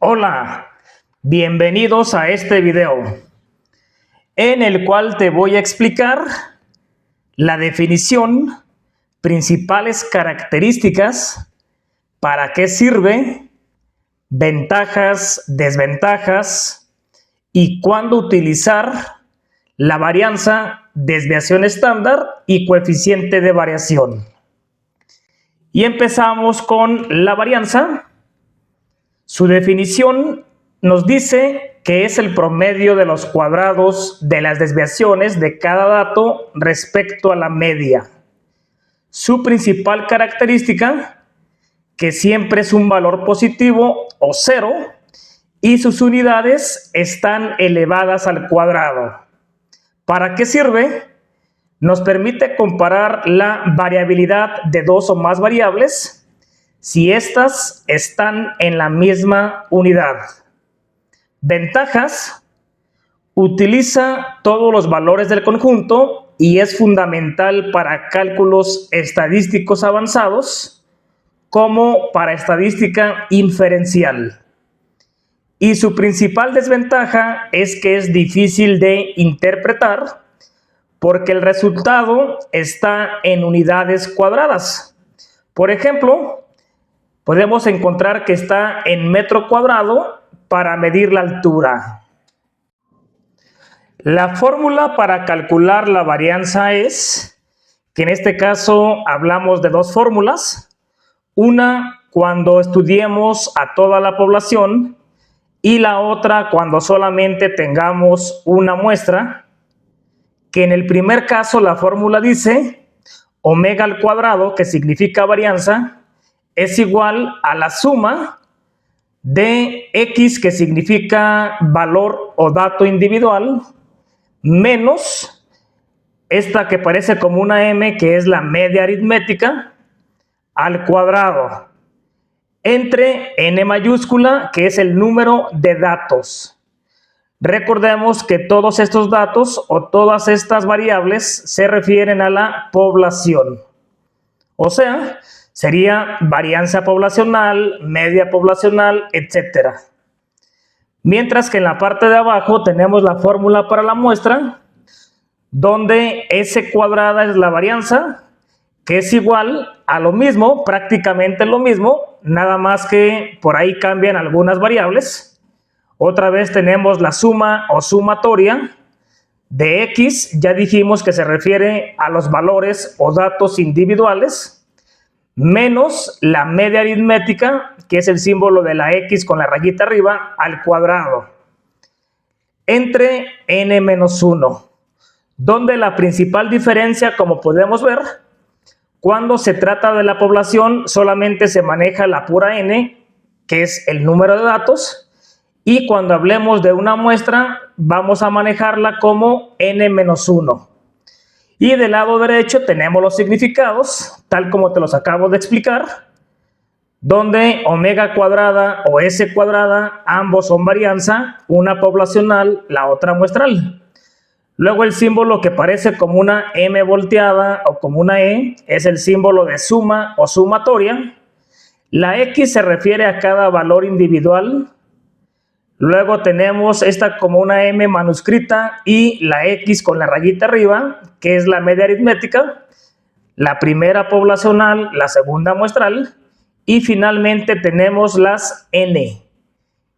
Hola, bienvenidos a este video, en el cual te voy a explicar la definición, principales características, para qué sirve, ventajas, desventajas y cuándo utilizar la varianza, desviación estándar y coeficiente de variación. Y empezamos con la varianza. Su definición nos dice que es el promedio de los cuadrados de las desviaciones de cada dato respecto a la media. Su principal característica, que siempre es un valor positivo o cero, y sus unidades están elevadas al cuadrado. ¿Para qué sirve? Nos permite comparar la variabilidad de dos o más variables si éstas están en la misma unidad. Ventajas: utiliza todos los valores del conjunto y es fundamental para cálculos estadísticos avanzados como para estadística inferencial. Y su principal desventaja es que es difícil de interpretar porque el resultado está en unidades cuadradas. Por ejemplo, podemos encontrar que está en metro cuadrado para medir la altura. La fórmula para calcular la varianza es que en este caso hablamos de dos fórmulas. Una cuando estudiemos a toda la población y la otra cuando solamente tengamos una muestra, que en el primer caso la fórmula dice omega al cuadrado, que significa varianza, es igual a la suma de x, que significa valor o dato individual, menos esta que parece como una m, que es la media aritmética, al cuadrado, entre n mayúscula, que es el número de datos. Recordemos que todos estos datos o todas estas variables se refieren a la población. O sea, sería varianza poblacional, media poblacional, etc. Mientras que en la parte de abajo tenemos la fórmula para la muestra, donde S cuadrada es la varianza, que es igual a lo mismo, prácticamente lo mismo, nada más que por ahí cambian algunas variables. Otra vez tenemos la suma o sumatoria de X, ya dijimos que se refiere a los valores o datos individuales, menos la media aritmética, que es el símbolo de la X con la rayita arriba, al cuadrado, entre n menos 1, donde la principal diferencia, como podemos ver, cuando se trata de la población solamente se maneja la pura n, que es el número de datos, y cuando hablemos de una muestra vamos a manejarla como n menos 1. Y del lado derecho tenemos los significados, tal como te los acabo de explicar, donde omega cuadrada o S cuadrada, ambos son varianza, una poblacional, la otra muestral. Luego el símbolo que parece como una M volteada o como una E es el símbolo de suma o sumatoria. La X se refiere a cada valor individual. Luego tenemos esta como una M manuscrita y la X con la rayita arriba, que es la media aritmética, la primera poblacional, la segunda muestral, y finalmente tenemos las N,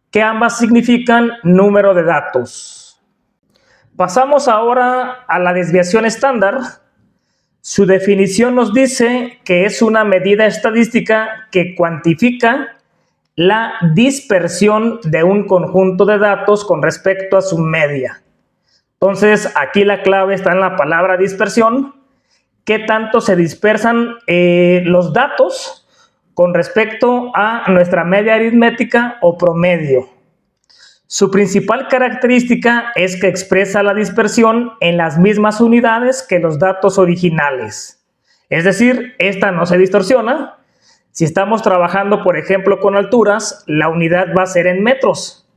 que ambas significan número de datos. Pasamos ahora a la desviación estándar. Su definición nos dice que es una medida estadística que cuantifica la dispersión de un conjunto de datos con respecto a su media. Entonces, aquí la clave está en la palabra dispersión. ¿Qué tanto se dispersan los datos con respecto a nuestra media aritmética o promedio? Su principal característica es que expresa la dispersión en las mismas unidades que los datos originales. Es decir, esta no se distorsiona. Si estamos trabajando, por ejemplo, con alturas, la unidad va a ser en metros.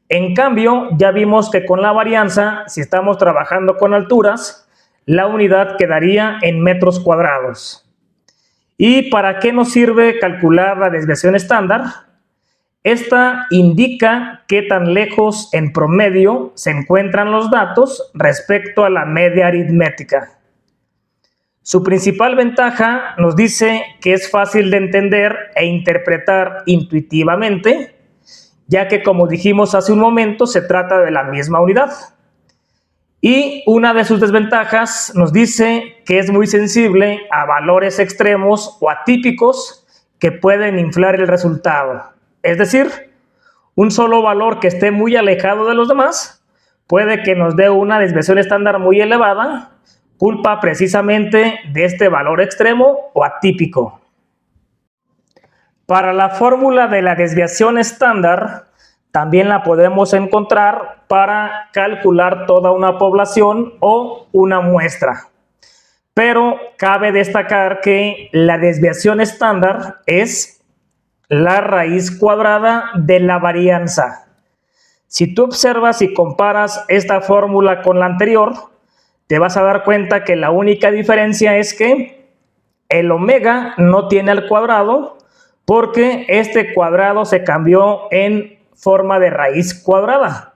En cambio, ya vimos que con la varianza, si estamos trabajando con alturas, la unidad quedaría en metros cuadrados. ¿Y para qué nos sirve calcular la desviación estándar? Esta indica qué tan lejos en promedio se encuentran los datos respecto a la media aritmética. Su principal ventaja nos dice que es fácil de entender e interpretar intuitivamente, ya que, como dijimos hace un momento, se trata de la misma unidad. Y una de sus desventajas nos dice que es muy sensible a valores extremos o atípicos que pueden inflar el resultado. Es decir, un solo valor que esté muy alejado de los demás puede que nos dé una desviación estándar muy elevada, culpa precisamente de este valor extremo o atípico. Para la fórmula de la desviación estándar, también la podemos encontrar para calcular toda una población o una muestra. Pero cabe destacar que la desviación estándar es la raíz cuadrada de la varianza. Si tú observas y comparas esta fórmula con la anterior, te vas a dar cuenta que la única diferencia es que el omega no tiene al cuadrado porque este cuadrado se cambió en forma de raíz cuadrada.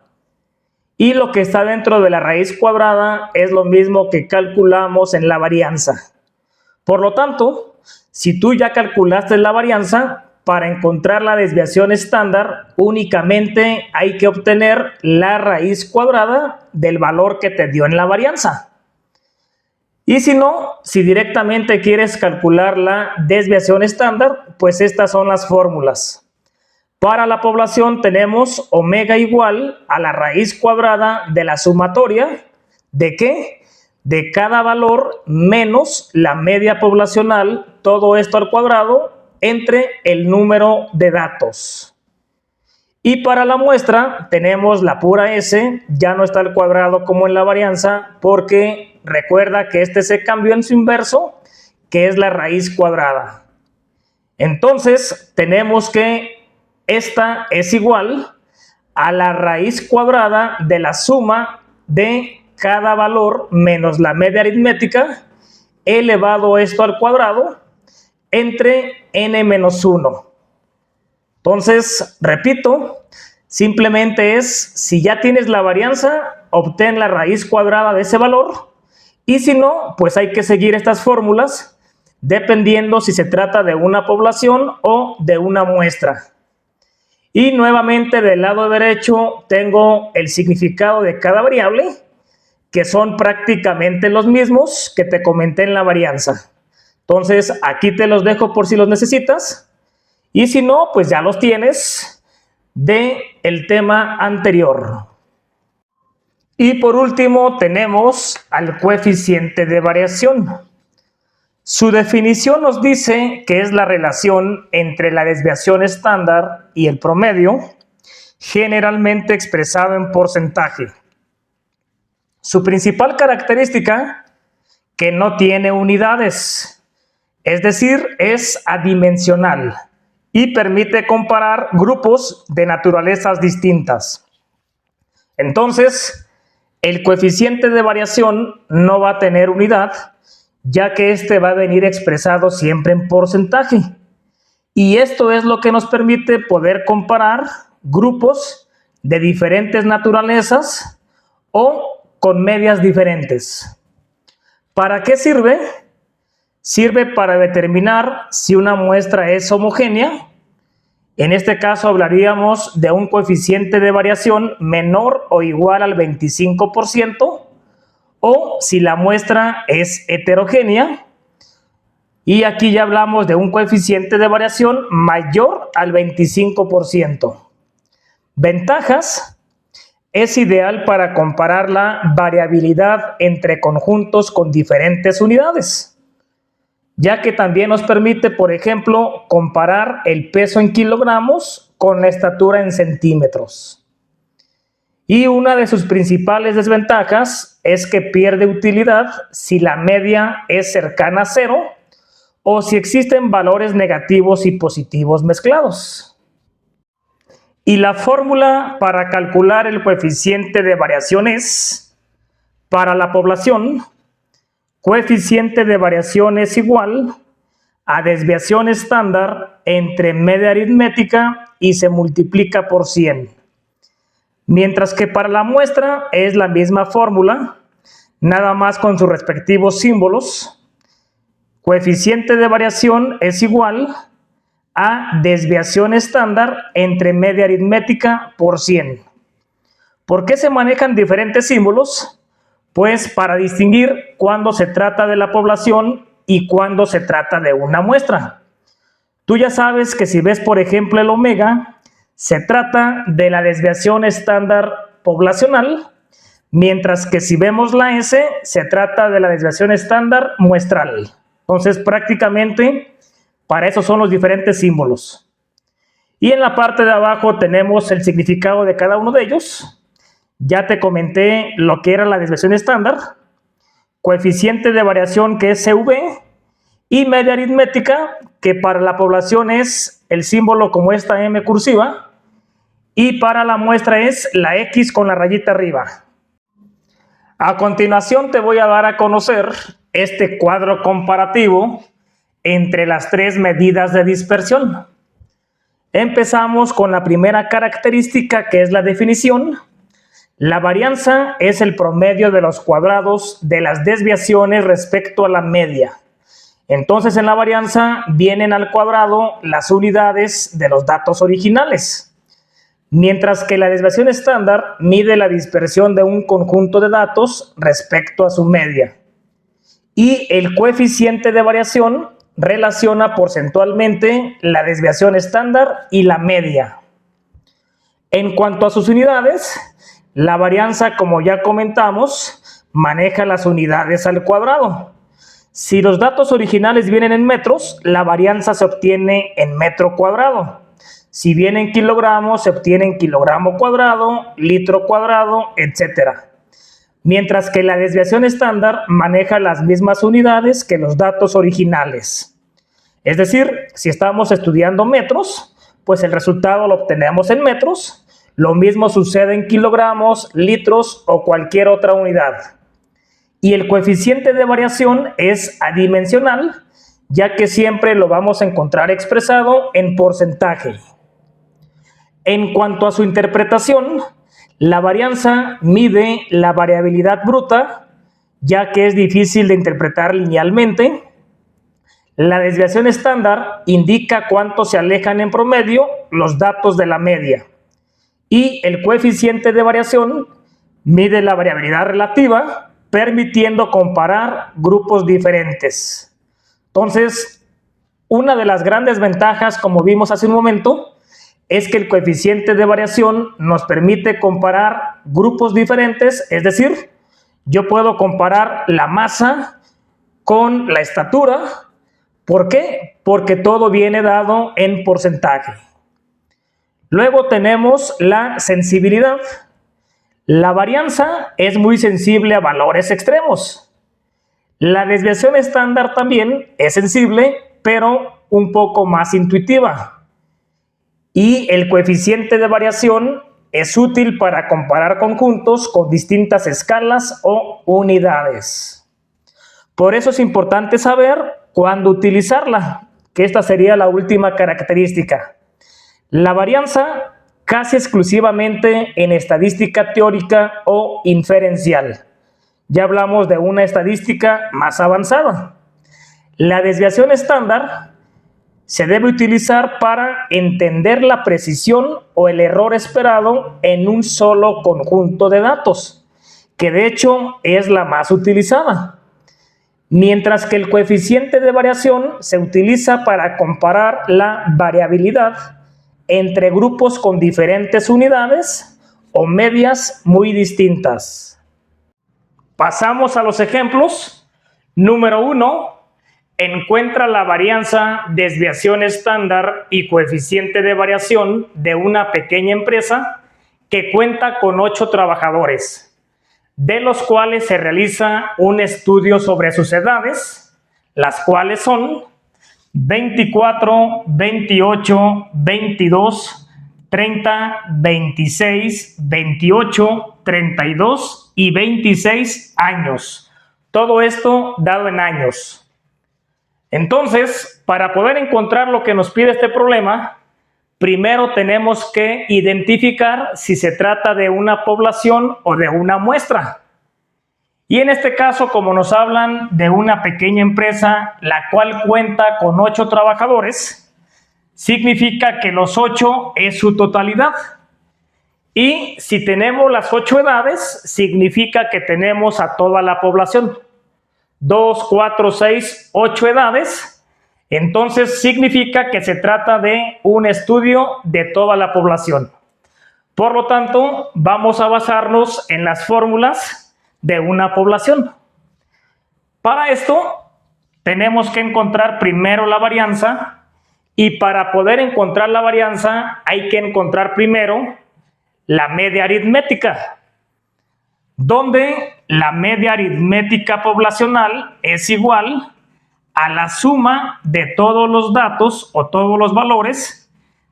Y lo que está dentro de la raíz cuadrada es lo mismo que calculamos en la varianza. Por lo tanto, si tú ya calculaste la varianza, para encontrar la desviación estándar únicamente hay que obtener la raíz cuadrada del valor que te dio en la varianza. Y si no, si directamente quieres calcular la desviación estándar, pues estas son las fórmulas. Para la población tenemos omega igual a la raíz cuadrada de la sumatoria ¿de qué? De cada valor menos la media poblacional, todo esto al cuadrado, entre el número de datos. Y para la muestra tenemos la pura S, ya no está al cuadrado como en la varianza, porque recuerda que este se cambió en su inverso, que es la raíz cuadrada. Entonces tenemos que esta es igual a la raíz cuadrada de la suma de cada valor menos la media aritmética, elevado esto al cuadrado, entre n-1. Entonces, repito, simplemente es, si ya tienes la varianza, obtén la raíz cuadrada de ese valor, y si no, pues hay que seguir estas fórmulas, dependiendo si se trata de una población o de una muestra. Y nuevamente del lado derecho tengo el significado de cada variable, que son prácticamente los mismos que te comenté en la varianza. Entonces, aquí te los dejo por si los necesitas. Y si no, pues ya los tienes del tema anterior. Y por último, tenemos al coeficiente de variación. Su definición nos dice que es la relación entre la desviación estándar y el promedio, generalmente expresado en porcentaje. Su principal característica, que no tiene unidades. Es decir, es adimensional y permite comparar grupos de naturalezas distintas. Entonces, el coeficiente de variación no va a tener unidad, ya que este va a venir expresado siempre en porcentaje. Y esto es lo que nos permite poder comparar grupos de diferentes naturalezas o con medias diferentes. ¿Para qué sirve? Sirve para determinar si una muestra es homogénea. En este caso hablaríamos de un coeficiente de variación menor o igual al 25%, o si la muestra es heterogénea. Y aquí ya hablamos de un coeficiente de variación mayor al 25%. Ventajas: es ideal para comparar la variabilidad entre conjuntos con diferentes unidades, ya que también nos permite, por ejemplo, comparar el peso en kilogramos con la estatura en centímetros. Y una de sus principales desventajas es que pierde utilidad si la media es cercana a cero o si existen valores negativos y positivos mezclados. Y la fórmula para calcular el coeficiente de variación es, para la población, coeficiente de variación es igual a desviación estándar entre media aritmética y se multiplica por 100. Mientras que para la muestra es la misma fórmula, nada más con sus respectivos símbolos. Coeficiente de variación es igual a desviación estándar entre media aritmética por 100. ¿Por qué se manejan diferentes símbolos? Pues para distinguir cuándo se trata de la población y cuándo se trata de una muestra. Tú ya sabes que si ves, por ejemplo, el omega, se trata de la desviación estándar poblacional, mientras que si vemos la S, se trata de la desviación estándar muestral. Entonces, prácticamente, para eso son los diferentes símbolos. Y en la parte de abajo tenemos el significado de cada uno de ellos. Ya te comenté lo que era la desviación estándar, coeficiente de variación que es CV, y media aritmética, que para la población es el símbolo como esta M cursiva, y para la muestra es la X con la rayita arriba. A continuación te voy a dar a conocer este cuadro comparativo entre las tres medidas de dispersión. Empezamos con la primera característica, que es la definición. La varianza es el promedio de los cuadrados de las desviaciones respecto a la media. Entonces, en la varianza vienen al cuadrado las unidades de los datos originales, mientras que la desviación estándar mide la dispersión de un conjunto de datos respecto a su media. Y el coeficiente de variación relaciona porcentualmente la desviación estándar y la media. En cuanto a sus unidades, la varianza, como ya comentamos, maneja las unidades al cuadrado. Si los datos originales vienen en metros, la varianza se obtiene en metro cuadrado. Si viene en kilogramos, se obtiene en kilogramo cuadrado, litro cuadrado, etc. Mientras que la desviación estándar maneja las mismas unidades que los datos originales. Es decir, si estamos estudiando metros, pues el resultado lo obtenemos en metros. Lo mismo sucede en kilogramos, litros o cualquier otra unidad. Y el coeficiente de variación es adimensional, ya que siempre lo vamos a encontrar expresado en porcentaje. En cuanto a su interpretación, la varianza mide la variabilidad bruta, ya que es difícil de interpretar linealmente. La desviación estándar indica cuánto se alejan en promedio los datos de la media. Y el coeficiente de variación mide la variabilidad relativa, permitiendo comparar grupos diferentes. Entonces, una de las grandes ventajas, como vimos hace un momento, es que el coeficiente de variación nos permite comparar grupos diferentes, es decir, yo puedo comparar la masa con la estatura. ¿Por qué? Porque todo viene dado en porcentaje. Luego tenemos la sensibilidad. La varianza es muy sensible a valores extremos. La desviación estándar también es sensible, pero un poco más intuitiva. Y el coeficiente de variación es útil para comparar conjuntos con distintas escalas o unidades. Por eso es importante saber cuándo utilizarla, que esta sería la última característica. La varianza casi exclusivamente en estadística teórica o inferencial. Ya hablamos de una estadística más avanzada. La desviación estándar se debe utilizar para entender la precisión o el error esperado en un solo conjunto de datos, que de hecho es la más utilizada. Mientras que el coeficiente de variación se utiliza para comparar la variabilidad entre grupos con diferentes unidades o medias muy distintas. Pasamos a los ejemplos. Número 1. Encuentra la varianza, desviación estándar y coeficiente de variación de una pequeña empresa que cuenta con 8 trabajadores, de los cuales se realiza un estudio sobre sus edades, las cuales son 24, 28, 22, 30, 26, 28, 32 y 26 años. Todo esto dado en años. Entonces, para poder encontrar lo que nos pide este problema, primero tenemos que identificar si se trata de una población o de una muestra. Y en este caso, como nos hablan de una pequeña empresa, la cual cuenta con 8 trabajadores, significa que los 8 es su totalidad. Y si tenemos las 8 edades, significa que tenemos a toda la población. 2, 4, 6, 8 edades. Entonces significa que se trata de un estudio de toda la población. Por lo tanto, vamos a basarnos en las fórmulas de una población. Para esto, tenemos que encontrar primero la varianza, y para poder encontrar la varianza hay que encontrar primero la media aritmética, donde la media aritmética poblacional es igual a la suma de todos los datos o todos los valores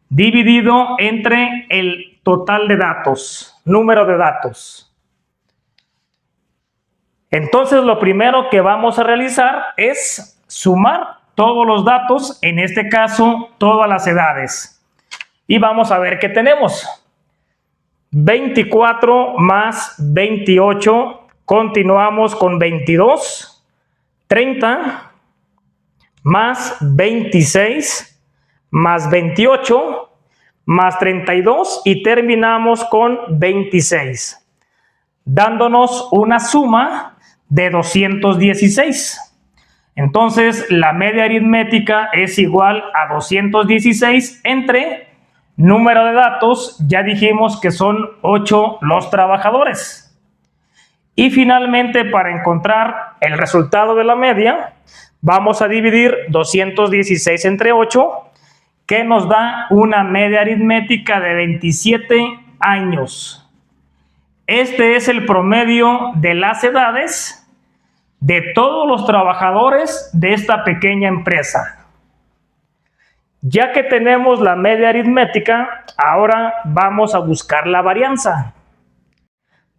dividido entre el total de datos, número de datos. Entonces, lo primero que vamos a realizar es sumar todos los datos, en este caso, todas las edades. Y vamos a ver qué tenemos. 24 más 28, continuamos con 22, 30, más 26, más 28, más 32 y terminamos con 26, dándonos una suma de 216. Entonces, la media aritmética es igual a 216 entre número de datos, ya dijimos que son 8 los trabajadores. Y finalmente, para encontrar el resultado de la media, vamos a dividir 216 entre 8, que nos da una media aritmética de 27 años. Este es el promedio de las edades de todos los trabajadores de esta pequeña empresa. Ya que tenemos la media aritmética, ahora vamos a buscar la varianza.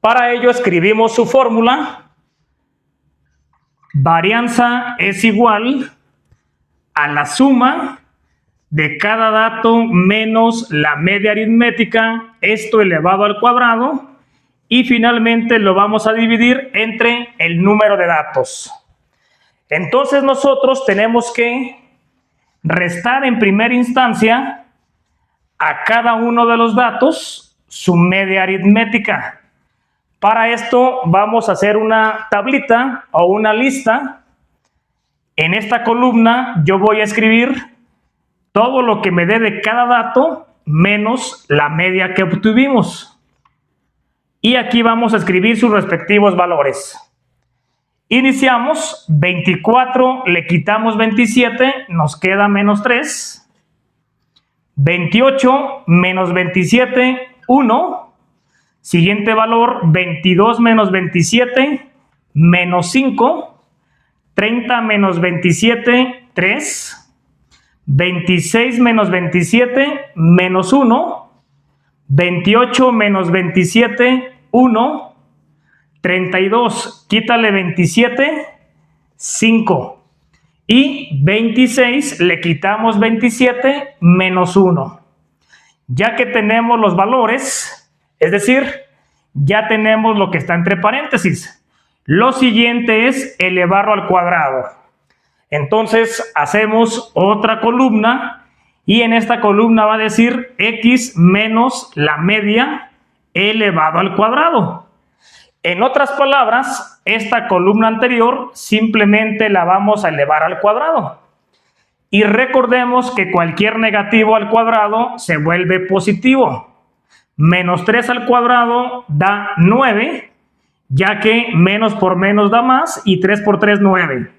Para ello escribimos su fórmula. Varianza es igual a la suma de cada dato menos la media aritmética, esto elevado al cuadrado, y finalmente lo vamos a dividir entre el número de datos. Entonces nosotros tenemos que restar en primera instancia a cada uno de los datos su media aritmética. Para esto vamos a hacer una tablita o una lista. En esta columna yo voy a escribir todo lo que me dé de cada dato menos la media que obtuvimos. Y aquí vamos a escribir sus respectivos valores. Iniciamos, 24, le quitamos 27, nos queda menos 3. 28 menos 27, 1. Siguiente valor, 22 menos 27, menos 5. 30 menos 27, 3. 26 menos 27, menos 1. 28 menos 27, 1. 32, quítale 27, 5. Y 26, le quitamos 27, menos 1. Ya que tenemos los valores, es decir, ya tenemos lo que está entre paréntesis. Lo siguiente es elevarlo al cuadrado. Entonces, hacemos otra columna y en esta columna va a decir x menos la media elevado al cuadrado. En otras palabras, esta columna anterior simplemente la vamos a elevar al cuadrado. Y recordemos que cualquier negativo al cuadrado se vuelve positivo. Menos 3 al cuadrado da 9, ya que menos por menos da más y 3 por 3, 9.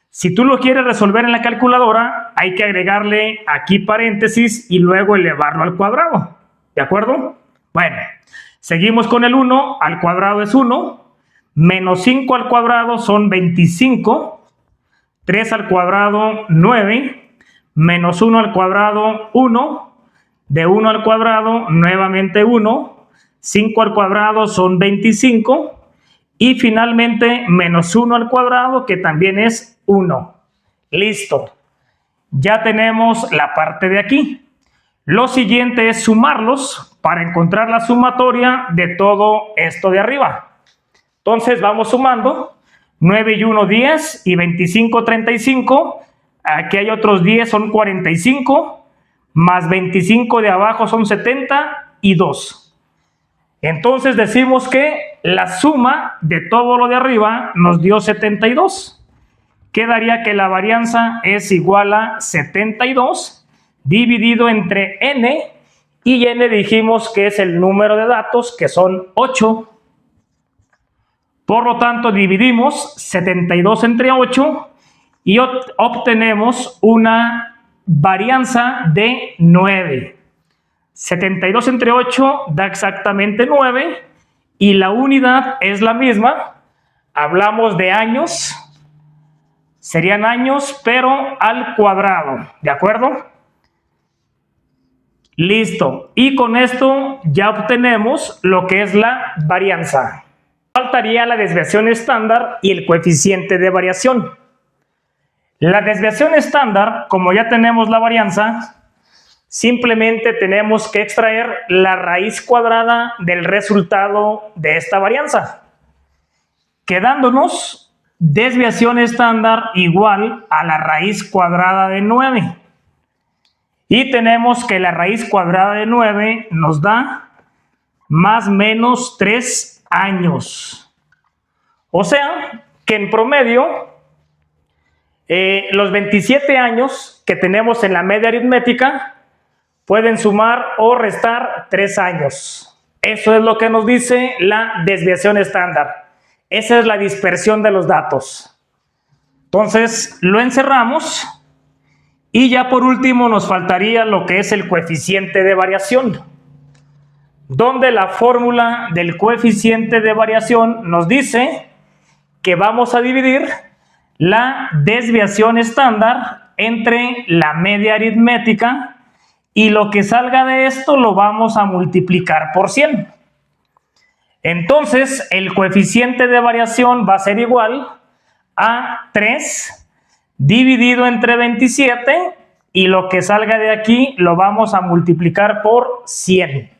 Si tú lo quieres resolver en la calculadora, hay que agregarle aquí paréntesis y luego elevarlo al cuadrado. ¿De acuerdo? Bueno, seguimos con el 1 al cuadrado es 1, menos 5 al cuadrado son 25, 3 al cuadrado 9, menos 1 al cuadrado 1, de 1 al cuadrado nuevamente 1, 5 al cuadrado son 25 y finalmente menos 1 al cuadrado que también es 1. Listo. Ya tenemos la parte de aquí. Lo siguiente es sumarlos para encontrar la sumatoria de todo esto de arriba. Entonces vamos sumando. 9 y 1, 10 y 25, 35. Aquí hay otros 10, son 45. Más 25 de abajo son 70 y 2. Entonces decimos que la suma de todo lo de arriba nos dio 72. Quedaría que la varianza es igual a 72 dividido entre n, y n dijimos que es el número de datos, que son 8. Por lo tanto, dividimos 72 entre 8 y obtenemos una varianza de 9. 72 entre 8 da exactamente 9 y la unidad es la misma. Hablamos de años, serían años, pero al cuadrado, ¿de acuerdo? Listo. Y con esto ya obtenemos lo que es la varianza. Faltaría la desviación estándar y el coeficiente de variación. La desviación estándar, como ya tenemos la varianza, simplemente tenemos que extraer la raíz cuadrada del resultado de esta varianza, quedándonos desviación estándar igual a la raíz cuadrada de 9. Y tenemos que la raíz cuadrada de 9 nos da más o menos 3 años. O sea, que en promedio, los 27 años que tenemos en la media aritmética pueden sumar o restar 3 años. Eso es lo que nos dice la desviación estándar. Esa es la dispersión de los datos. Entonces, lo encerramos. Y ya por último nos faltaría lo que es el coeficiente de variación, donde la fórmula del coeficiente de variación nos dice que vamos a dividir la desviación estándar entre la media aritmética y lo que salga de esto lo vamos a multiplicar por 100. Entonces el coeficiente de variación va a ser igual a 3 dividido entre 27 y lo que salga de aquí lo vamos a multiplicar por 100.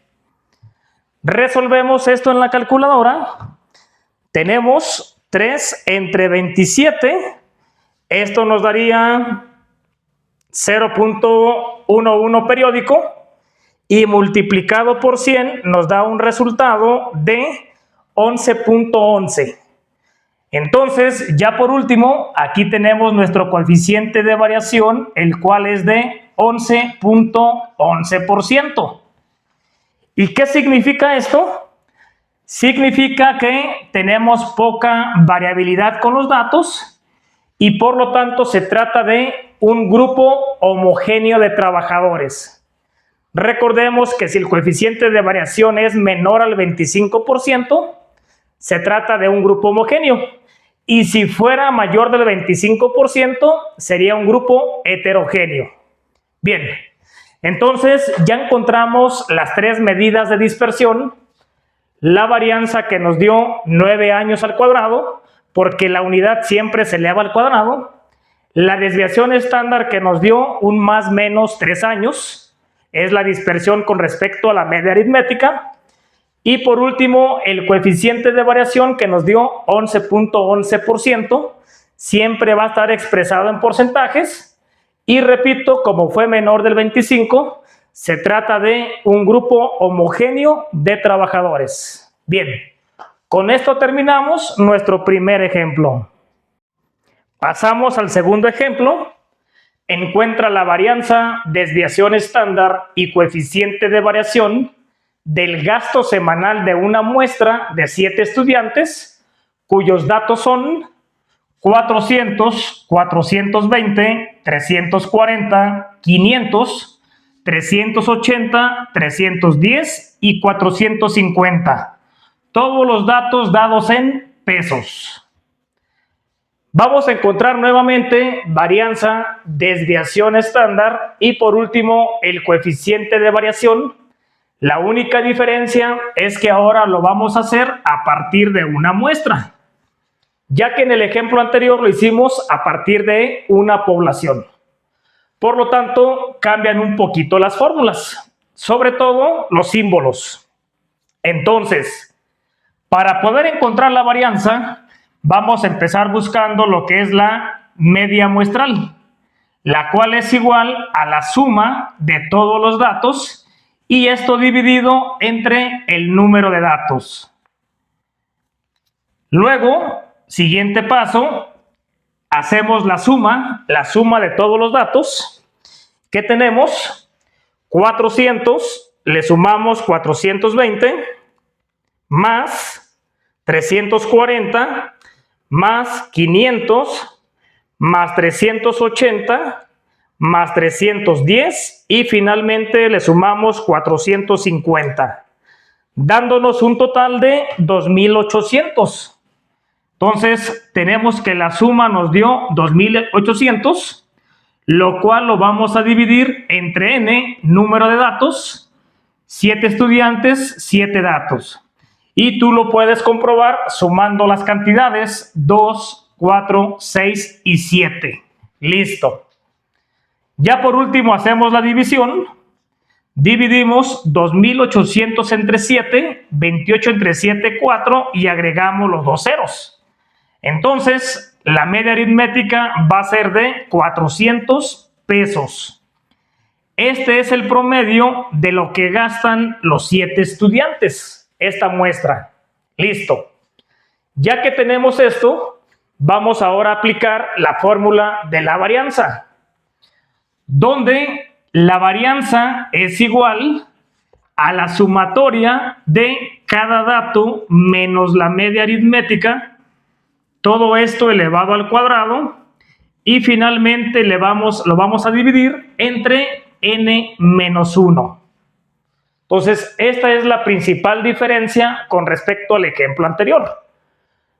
Resolvemos esto en la calculadora. Tenemos 3 entre 27. Esto nos daría 0.11 periódico y multiplicado por 100 nos da un resultado de 11.11. Entonces, ya por último, aquí tenemos nuestro coeficiente de variación, el cual es de 11.11%. ¿Y qué significa esto? Significa que tenemos poca variabilidad con los datos y por lo tanto se trata de un grupo homogéneo de trabajadores. Recordemos que si el coeficiente de variación es menor al 25%, se trata de un grupo homogéneo. Y si fuera mayor del 25%, sería un grupo heterogéneo. Bien, entonces ya encontramos las 3 medidas de dispersión. La varianza que nos dio 9 años al cuadrado, porque la unidad siempre se eleva al cuadrado. La desviación estándar que nos dio un más menos 3 años, es la dispersión con respecto a la media aritmética. Y por último, el coeficiente de variación que nos dio 11.11%, siempre va a estar expresado en porcentajes. Y repito, como fue menor del 25, se trata de un grupo homogéneo de trabajadores. Bien, con esto terminamos nuestro primer ejemplo. Pasamos al segundo ejemplo. Encuentra la varianza, desviación estándar y coeficiente de variación del gasto semanal de una muestra de 7 estudiantes, cuyos datos son 400, 420, 340, 500, 380, 310 y 450. Todos los datos dados en pesos. Vamos a encontrar nuevamente varianza, desviación estándar y por último el coeficiente de variación. La única diferencia es que ahora lo vamos a hacer a partir de una muestra, ya que en el ejemplo anterior lo hicimos a partir de una población. Por lo tanto, cambian un poquito las fórmulas, sobre todo los símbolos. Entonces, para poder encontrar la varianza, vamos a empezar buscando lo que es la media muestral, la cual es igual a la suma de todos los datos y esto dividido entre el número de datos. Luego, siguiente paso, hacemos la suma de todos los datos. ¿Qué tenemos? 400, le sumamos 420, más 340, más 500, más 380, más 310 y finalmente le sumamos 450, dándonos un total de 2800. Entonces, tenemos que la suma nos dio 2800, lo cual lo vamos a dividir entre n, número de datos, 7 estudiantes, 7 datos. Y tú lo puedes comprobar sumando las cantidades 2, 4, 6 y 7. Listo. Ya por último hacemos la división. Dividimos 2800 entre 7, 28 entre 7, 4 y agregamos los dos ceros. Entonces, la media aritmética va a ser de 400 pesos. Este es el promedio de lo que gastan los 7 estudiantes, esta muestra. Listo. Ya que tenemos esto, vamos ahora a aplicar la fórmula de la varianza, donde la varianza es igual a la sumatoria de cada dato menos la media aritmética, todo esto elevado al cuadrado, y finalmente lo vamos a dividir entre n menos 1. Entonces, esta es la principal diferencia con respecto al ejemplo anterior,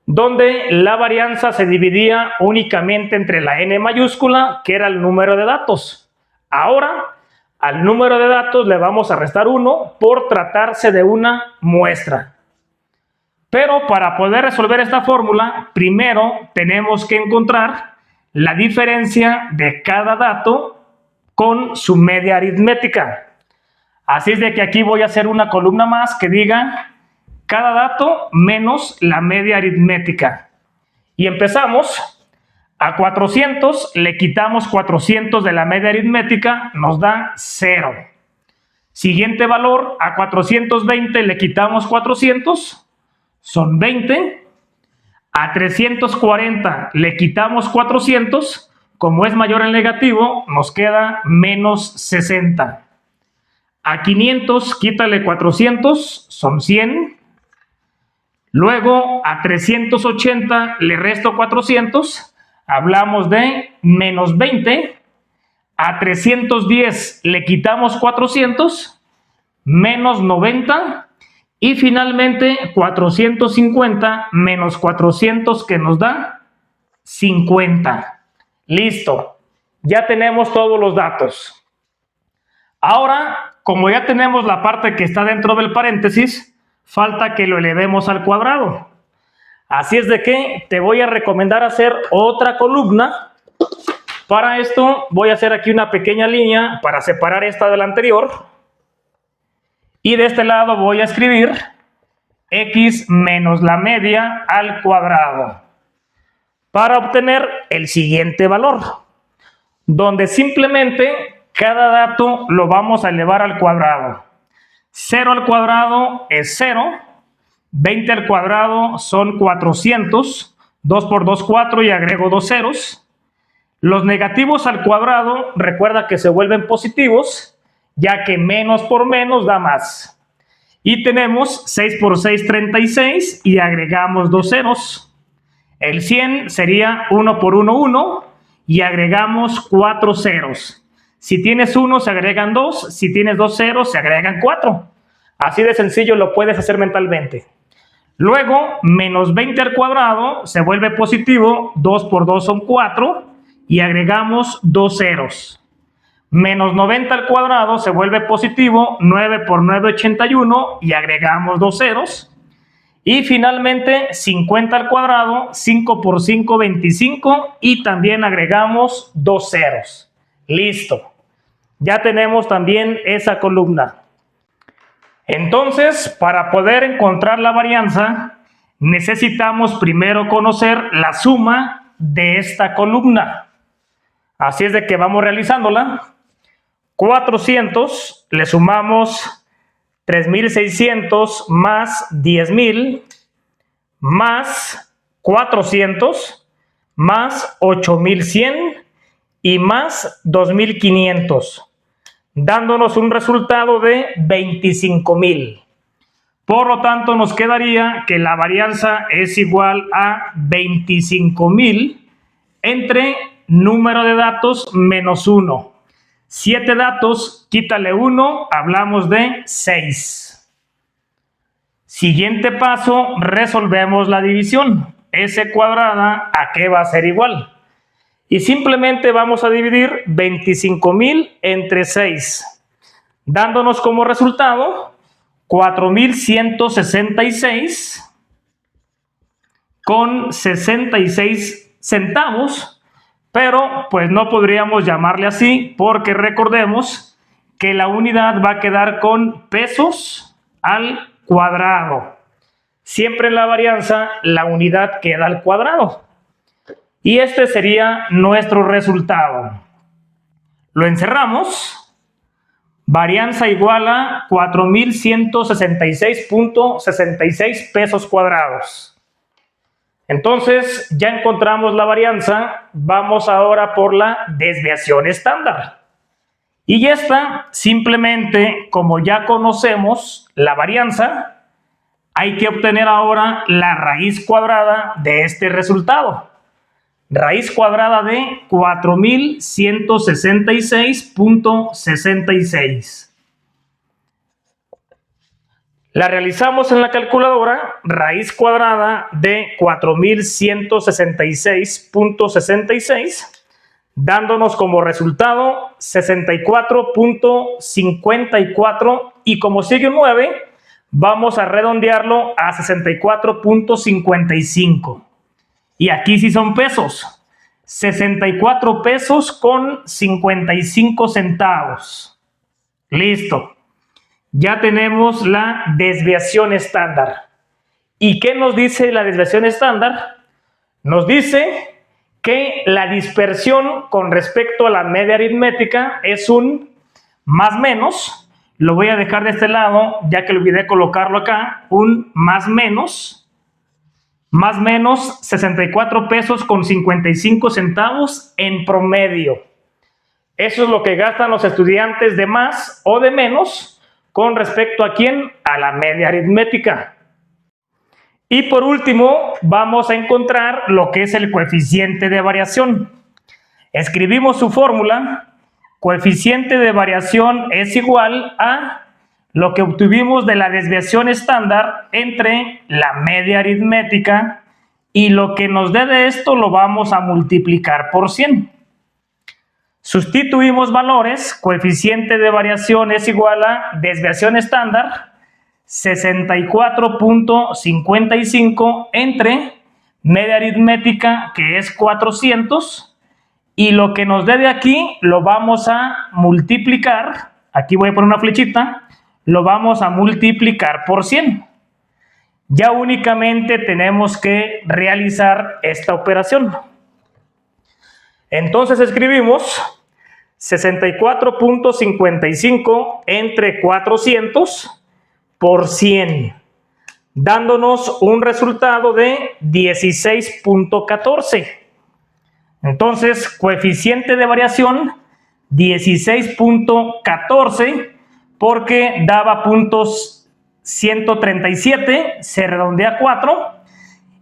donde la varianza se dividía únicamente entre la n mayúscula, que era el número de datos. Ahora, al número de datos le vamos a restar 1 por tratarse de una muestra. Pero para poder resolver esta fórmula, primero tenemos que encontrar la diferencia de cada dato con su media aritmética. Así es de que aquí voy a hacer una columna más que diga cada dato menos la media aritmética. Y empezamos. A 400 le quitamos 400 de la media aritmética, nos da 0. Siguiente valor, a 420 le quitamos 400, son 20. A 340 le quitamos 400, como es mayor el negativo, nos queda menos 60. A 500 quítale 400, son 100. Luego a 380 le resto 400, hablamos de menos 20. A 310 le quitamos 400, menos 90. Y finalmente 450 menos 400 que nos da 50. Listo. Ya tenemos todos los datos. Ahora, como ya tenemos la parte que está dentro del paréntesis, falta que lo elevemos al cuadrado. Así es de que te voy a recomendar hacer otra columna. Para esto voy a hacer aquí una pequeña línea para separar esta de la anterior. Y de este lado voy a escribir x menos la media al cuadrado para obtener el siguiente valor, donde simplemente cada dato lo vamos a elevar al cuadrado. 0 al cuadrado es 0, 20 al cuadrado son 400, 2 por 2, 4 y agrego 2 ceros. Los negativos al cuadrado, recuerda que se vuelven positivos, ya que menos por menos da más. Y tenemos 6 por 6, 36 y agregamos 2 ceros. El 100 sería 1 por 1, 1 y agregamos 4 ceros. Si tienes 1 se agregan 2, si tienes 2 ceros se agregan 4. Así de sencillo lo puedes hacer mentalmente. Luego, menos 20 al cuadrado se vuelve positivo, 2 por 2 son 4 y agregamos 2 ceros. Menos 90 al cuadrado se vuelve positivo, 9 por 9, 81 y agregamos 2 ceros. Y finalmente 50 al cuadrado, 5 por 5, 25 y también agregamos 2 ceros. Listo. Ya tenemos también esa columna. Entonces, para poder encontrar la varianza, necesitamos primero conocer la suma de esta columna. Así es de que vamos realizándola. 400, le sumamos 3,600 más 10,000 más 400 más 8,100 y más 2,500, dándonos un resultado de 25,000. Por lo tanto, nos quedaría que la varianza es igual a 25,000 entre número de datos menos 1. 7 datos, quítale 1, hablamos de 6. Siguiente paso, resolvemos la división. S cuadrada, ¿a qué va a ser igual? Y simplemente vamos a dividir 25,000 entre 6, dándonos como resultado 4,166 con 66 centavos, pero pues no podríamos llamarle así porque recordemos que la unidad va a quedar con pesos al cuadrado. Siempre en la varianza la unidad queda al cuadrado. Y este sería nuestro resultado. Lo encerramos. Varianza igual a 4,166.66 pesos cuadrados. Entonces, ya encontramos la varianza. Vamos ahora por la desviación estándar. Y esta, simplemente, como ya conocemos la varianza, hay que obtener ahora la raíz cuadrada de este resultado. Raíz cuadrada de 4,166.66. La realizamos en la calculadora. Raíz cuadrada de 4,166.66, dándonos como resultado 64.54, y como sigue un 9, vamos a redondearlo a 64.55. Y aquí sí son pesos. 64 pesos con 55 centavos. Listo. Ya tenemos la desviación estándar. ¿Y qué nos dice la desviación estándar? Nos dice que la dispersión con respecto a la media aritmética es un más menos. Lo voy a dejar de este lado, ya que olvidé colocarlo acá. Un más menos 64 pesos con 55 centavos en promedio. Eso es lo que gastan los estudiantes de más o de menos con respecto a quién, a la media aritmética. Y por último, vamos a encontrar lo que es el coeficiente de variación. Escribimos su fórmula. Coeficiente de variación es igual a lo que obtuvimos de la desviación estándar entre la media aritmética, y lo que nos dé de esto lo vamos a multiplicar por 100. Sustituimos valores. Coeficiente de variación es igual a desviación estándar 64.55 entre media aritmética, que es 400, y lo que nos dé de aquí lo vamos a multiplicar. Aquí voy a poner una flechita. Lo vamos a multiplicar por 100. Ya únicamente tenemos que realizar esta operación. Entonces escribimos 64.55 entre 400 por 100, dándonos un resultado de 16.14. Entonces, coeficiente de variación 16.14, porque daba puntos 137, se redondea a 4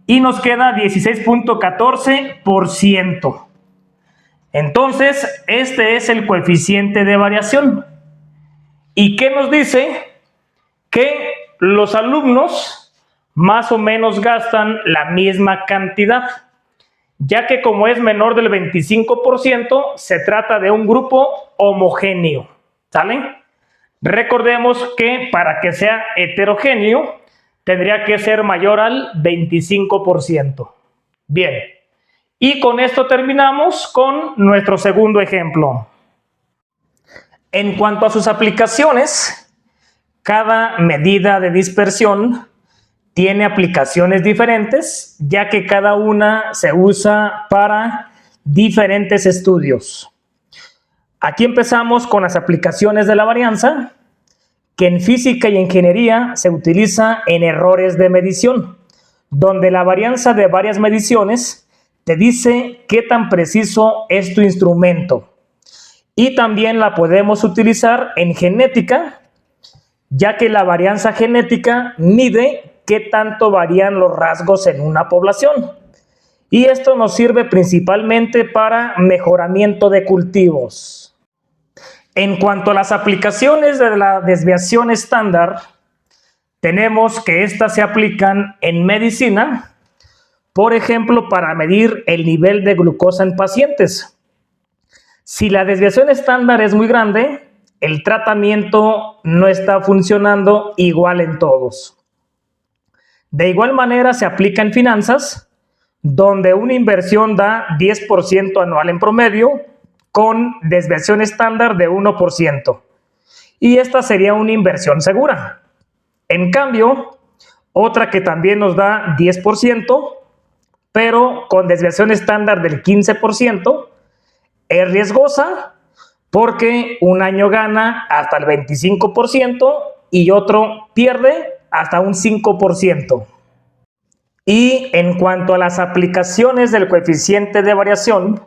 y nos queda 16.14%. Entonces, este es el coeficiente de variación. ¿Y qué nos dice? Que los alumnos más o menos gastan la misma cantidad, ya que como es menor del 25%, se trata de un grupo homogéneo. ¿Sale? Recordemos que para que sea heterogéneo, tendría que ser mayor al 25%. Bien, y con esto terminamos con nuestro segundo ejemplo. En cuanto a sus aplicaciones, cada medida de dispersión tiene aplicaciones diferentes, ya que cada una se usa para diferentes estudios. Aquí empezamos con las aplicaciones de la varianza, que en física y ingeniería se utiliza en errores de medición, donde la varianza de varias mediciones te dice qué tan preciso es tu instrumento. Y también la podemos utilizar en genética, ya que la varianza genética mide qué tanto varían los rasgos en una población. Y esto nos sirve principalmente para mejoramiento de cultivos. En cuanto a las aplicaciones de la desviación estándar, tenemos que estas se aplican en medicina, por ejemplo, para medir el nivel de glucosa en pacientes. Si la desviación estándar es muy grande, el tratamiento no está funcionando igual en todos. De igual manera se aplica en finanzas, donde una inversión da 10% anual en promedio, con desviación estándar de 1%. Y esta sería una inversión segura. En cambio, otra que también nos da 10%, pero con desviación estándar del 15%, es riesgosa porque un año gana hasta el 25% y otro pierde hasta un 5%. Y en cuanto a las aplicaciones del coeficiente de variación,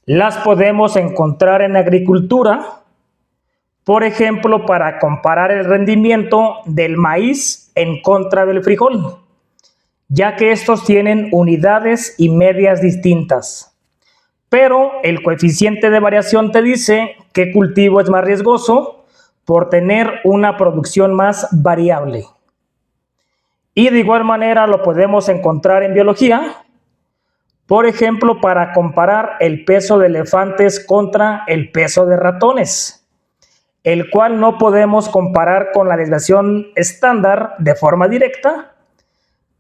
las podemos encontrar en agricultura, por ejemplo, para comparar el rendimiento del maíz en contra del frijol, ya que estos tienen unidades y medias distintas. Pero el coeficiente de variación te dice qué cultivo es más riesgoso por tener una producción más variable. Y de igual manera lo podemos encontrar en biología, por ejemplo, para comparar el peso de elefantes contra el peso de ratones, el cual no podemos comparar con la desviación estándar de forma directa,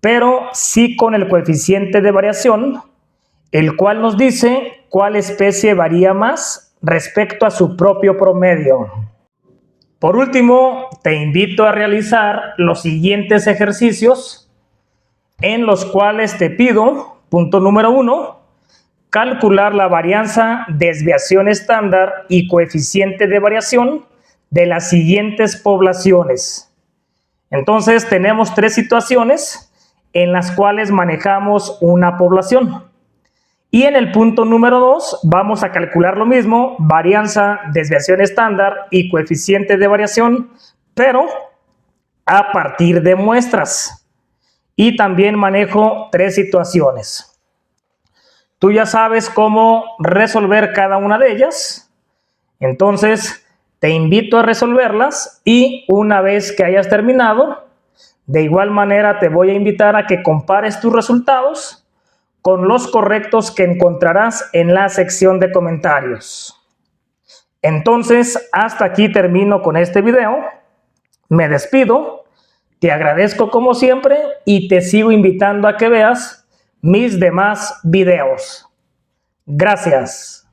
pero sí con el coeficiente de variación, el cual nos dice cuál especie varía más respecto a su propio promedio. Por último, te invito a realizar los siguientes ejercicios, en los cuales te pido, punto número 1, calcular la varianza, desviación estándar y coeficiente de variación de las siguientes poblaciones. Entonces, tenemos 3 situaciones en las cuales manejamos una población. Y en el punto número 2 vamos a calcular lo mismo, varianza, desviación estándar y coeficiente de variación, pero a partir de muestras. Y también manejo 3 situaciones. Tú ya sabes cómo resolver cada una de ellas. Entonces, te invito a resolverlas y una vez que hayas terminado, de igual manera te voy a invitar a que compares tus resultados con los correctos que encontrarás en la sección de comentarios. Entonces, hasta aquí termino con este video. Me despido, te agradezco como siempre y te sigo invitando a que veas mis demás videos. Gracias.